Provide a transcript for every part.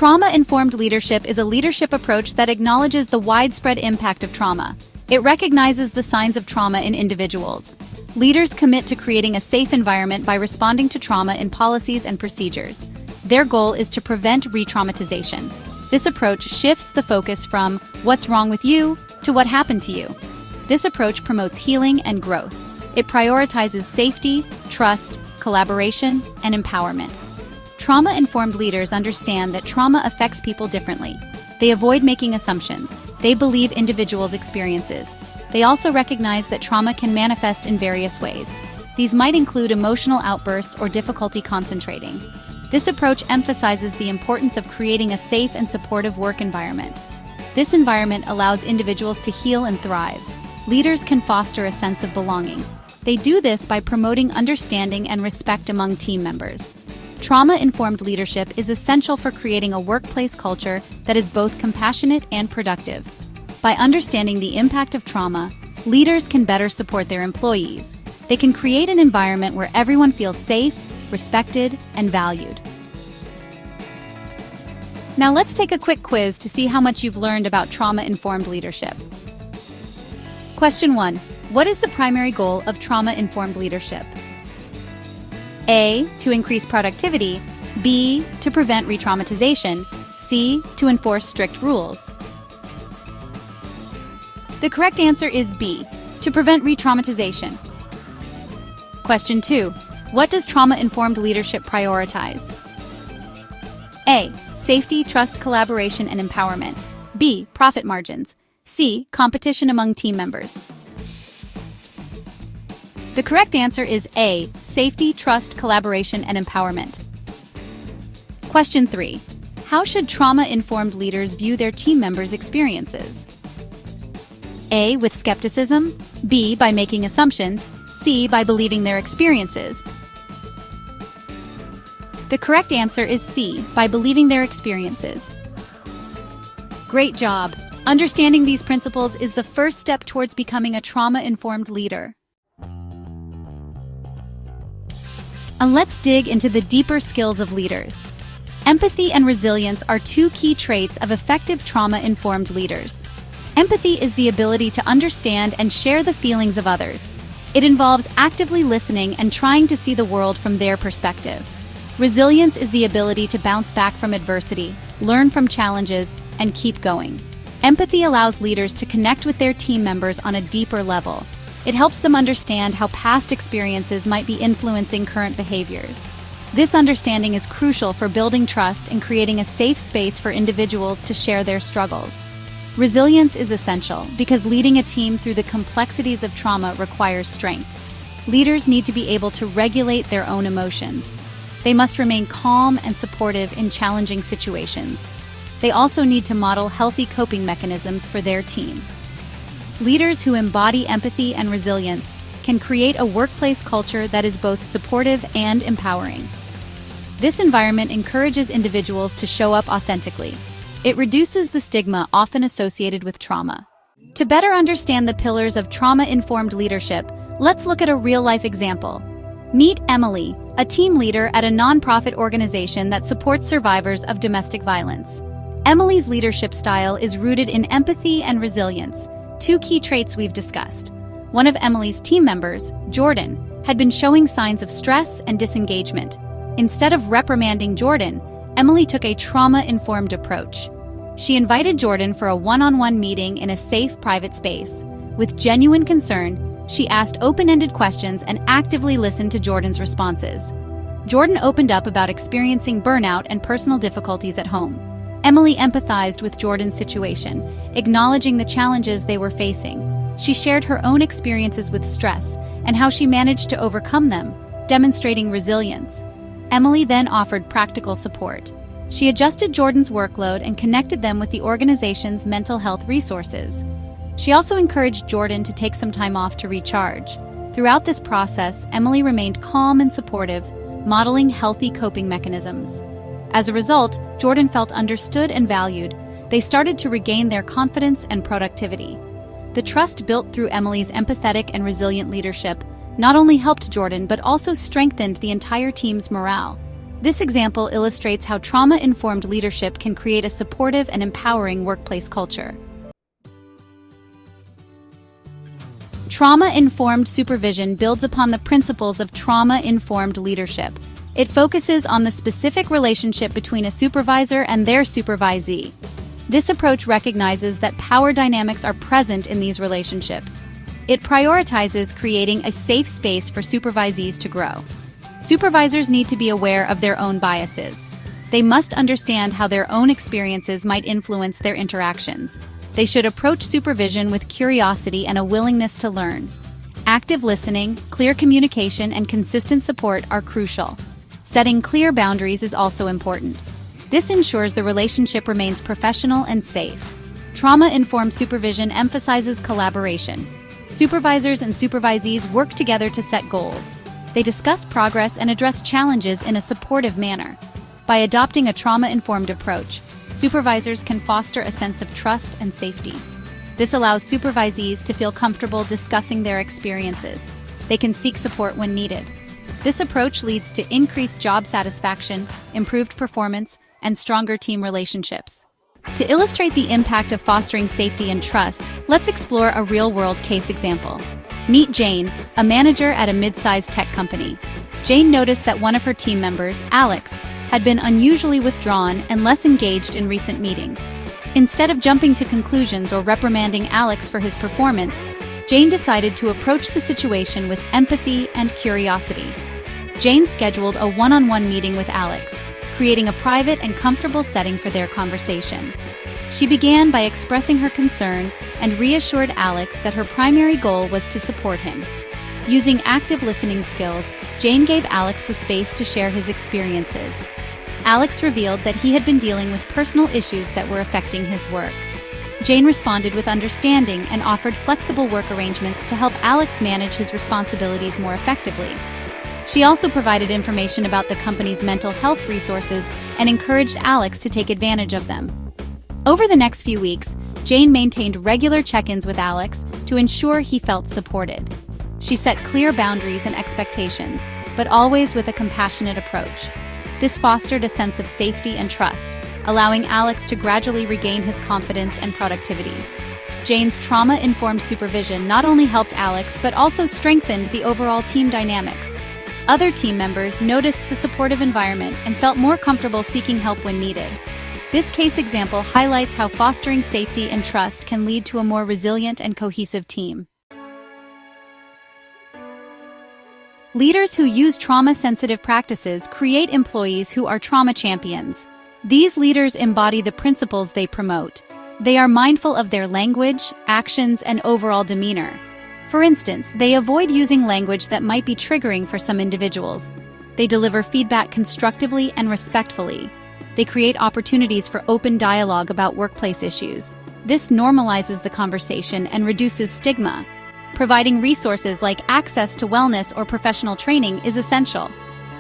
Trauma-informed leadership is a leadership approach that acknowledges the widespread impact of trauma. It recognizes the signs of trauma in individuals. Leaders commit to creating a safe environment by responding to trauma in policies and procedures. Their goal is to prevent re-traumatization. This approach shifts the focus from "what's wrong with you" to "what happened to you." This approach promotes healing and growth. It prioritizes safety, trust, collaboration, and empowerment. Trauma-informed leaders understand that trauma affects people differently. They avoid making assumptions. They believe individuals' experiences. They also recognize that trauma can manifest in various ways. These might include emotional outbursts or difficulty concentrating. This approach emphasizes the importance of creating a safe and supportive work environment. This environment allows individuals to heal and thrive. Leaders can foster a sense of belonging. They do this by promoting understanding and respect among team members. Trauma-informed leadership is essential for creating a workplace culture that is both compassionate and productive. By understanding the impact of trauma, leaders can better support their employees. They can create an environment where everyone feels safe, respected, and valued. Now let's take a quick quiz to see how much you've learned about trauma-informed leadership. Question 1. What is the primary goal of trauma-informed leadership? A. To increase productivity. B. To prevent re-traumatization. C. To enforce strict rules. The correct answer is B. To prevent re-traumatization. Question 2. What does trauma-informed leadership prioritize? A. Safety, trust, collaboration, and empowerment. B. Profit margins. C. Competition among team members. The correct answer is A. Safety, trust, collaboration, and empowerment. Question 3. How should trauma-informed leaders view their team members' experiences? A. With skepticism. B. By making assumptions. C. By believing their experiences. The correct answer is C. By believing their experiences. Great job! Understanding these principles is the first step towards becoming a trauma-informed leader. And let's dig into the deeper skills of leaders. Empathy and resilience are two key traits of effective trauma-informed leaders. Empathy is the ability to understand and share the feelings of others. It involves actively listening and trying to see the world from their perspective. Resilience is the ability to bounce back from adversity, learn from challenges, and keep going. Empathy allows leaders to connect with their team members on a deeper level. It helps them understand how past experiences might be influencing current behaviors. This understanding is crucial for building trust and creating a safe space for individuals to share their struggles. Resilience is essential because leading a team through the complexities of trauma requires strength. Leaders need to be able to regulate their own emotions. They must remain calm and supportive in challenging situations. They also need to model healthy coping mechanisms for their team. Leaders who embody empathy and resilience can create a workplace culture that is both supportive and empowering. This environment encourages individuals to show up authentically. It reduces the stigma often associated with trauma. To better understand the pillars of trauma-informed leadership, let's look at a real-life example. Meet Emily, a team leader at a nonprofit organization that supports survivors of domestic violence. Emily's leadership style is rooted in empathy and resilience, two key traits we've discussed. One of Emily's team members, Jordan, had been showing signs of stress and disengagement. Instead of reprimanding Jordan, Emily took a trauma-informed approach. She invited Jordan for a one-on-one meeting in a safe, private space. With genuine concern, she asked open-ended questions and actively listened to Jordan's responses. Jordan opened up about experiencing burnout and personal difficulties at home. Emily empathized with Jordan's situation, acknowledging the challenges they were facing. She shared her own experiences with stress and how she managed to overcome them, demonstrating resilience. Emily then offered practical support. She adjusted Jordan's workload and connected them with the organization's mental health resources. She also encouraged Jordan to take some time off to recharge. Throughout this process, Emily remained calm and supportive, modeling healthy coping mechanisms. As a result, Jordan felt understood and valued. They started to regain their confidence and productivity. The trust built through Emily's empathetic and resilient leadership not only helped Jordan but also strengthened the entire team's morale. This example illustrates how trauma-informed leadership can create a supportive and empowering workplace culture. Trauma-informed supervision builds upon the principles of trauma-informed leadership. It focuses on the specific relationship between a supervisor and their supervisee. This approach recognizes that power dynamics are present in these relationships. It prioritizes creating a safe space for supervisees to grow. Supervisors need to be aware of their own biases. They must understand how their own experiences might influence their interactions. They should approach supervision with curiosity and a willingness to learn. Active listening, clear communication, and consistent support are crucial. Setting clear boundaries is also important. This ensures the relationship remains professional and safe. Trauma-informed supervision emphasizes collaboration. Supervisors and supervisees work together to set goals. They discuss progress and address challenges in a supportive manner. By adopting a trauma-informed approach, supervisors can foster a sense of trust and safety. This allows supervisees to feel comfortable discussing their experiences. They can seek support when needed. This approach leads to increased job satisfaction, improved performance, and stronger team relationships. To illustrate the impact of fostering safety and trust, let's explore a real-world case example. Meet Jane, a manager at a mid-sized tech company. Jane noticed that one of her team members, Alex, had been unusually withdrawn and less engaged in recent meetings. Instead of jumping to conclusions or reprimanding Alex for his performance, Jane decided to approach the situation with empathy and curiosity. Jane scheduled a one-on-one meeting with Alex, creating a private and comfortable setting for their conversation. She began by expressing her concern and reassured Alex that her primary goal was to support him. Using active listening skills, Jane gave Alex the space to share his experiences. Alex revealed that he had been dealing with personal issues that were affecting his work. Jane responded with understanding and offered flexible work arrangements to help Alex manage his responsibilities more effectively. She also provided information about the company's mental health resources and encouraged Alex to take advantage of them. Over the next few weeks, Jane maintained regular check-ins with Alex to ensure he felt supported. She set clear boundaries and expectations, but always with a compassionate approach. This fostered a sense of safety and trust, allowing Alex to gradually regain his confidence and productivity. Jane's trauma-informed supervision not only helped Alex but also strengthened the overall team dynamics. Other team members noticed the supportive environment and felt more comfortable seeking help when needed. This case example highlights how fostering safety and trust can lead to a more resilient and cohesive team. Leaders who use trauma-sensitive practices create employees who are trauma champions. These leaders embody the principles they promote. They are mindful of their language, actions, and overall demeanor. For instance, they avoid using language that might be triggering for some individuals. They deliver feedback constructively and respectfully. They create opportunities for open dialogue about workplace issues. This normalizes the conversation and reduces stigma. Providing resources like access to wellness or professional training is essential.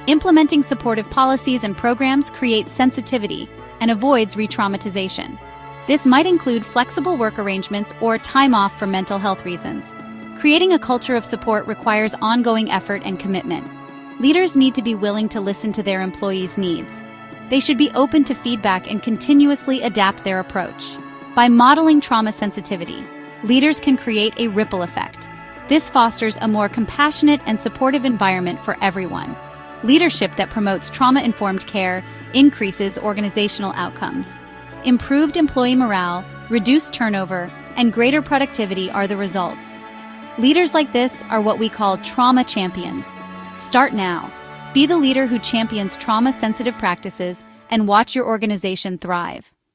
Implementing supportive policies and programs creates sensitivity and avoids re-traumatization. This might include flexible work arrangements or time off for mental health reasons. Creating a culture of support requires ongoing effort and commitment. Leaders need to be willing to listen to their employees' needs. They should be open to feedback and continuously adapt their approach. By modeling trauma sensitivity, leaders can create a ripple effect. This fosters a more compassionate and supportive environment for everyone. Leadership that promotes trauma-informed care increases organizational outcomes. Improved employee morale, reduced turnover, and greater productivity are the results. Leaders like this are what we call trauma champions. Start now. Be the leader who champions trauma-sensitive practices and watch your organization thrive.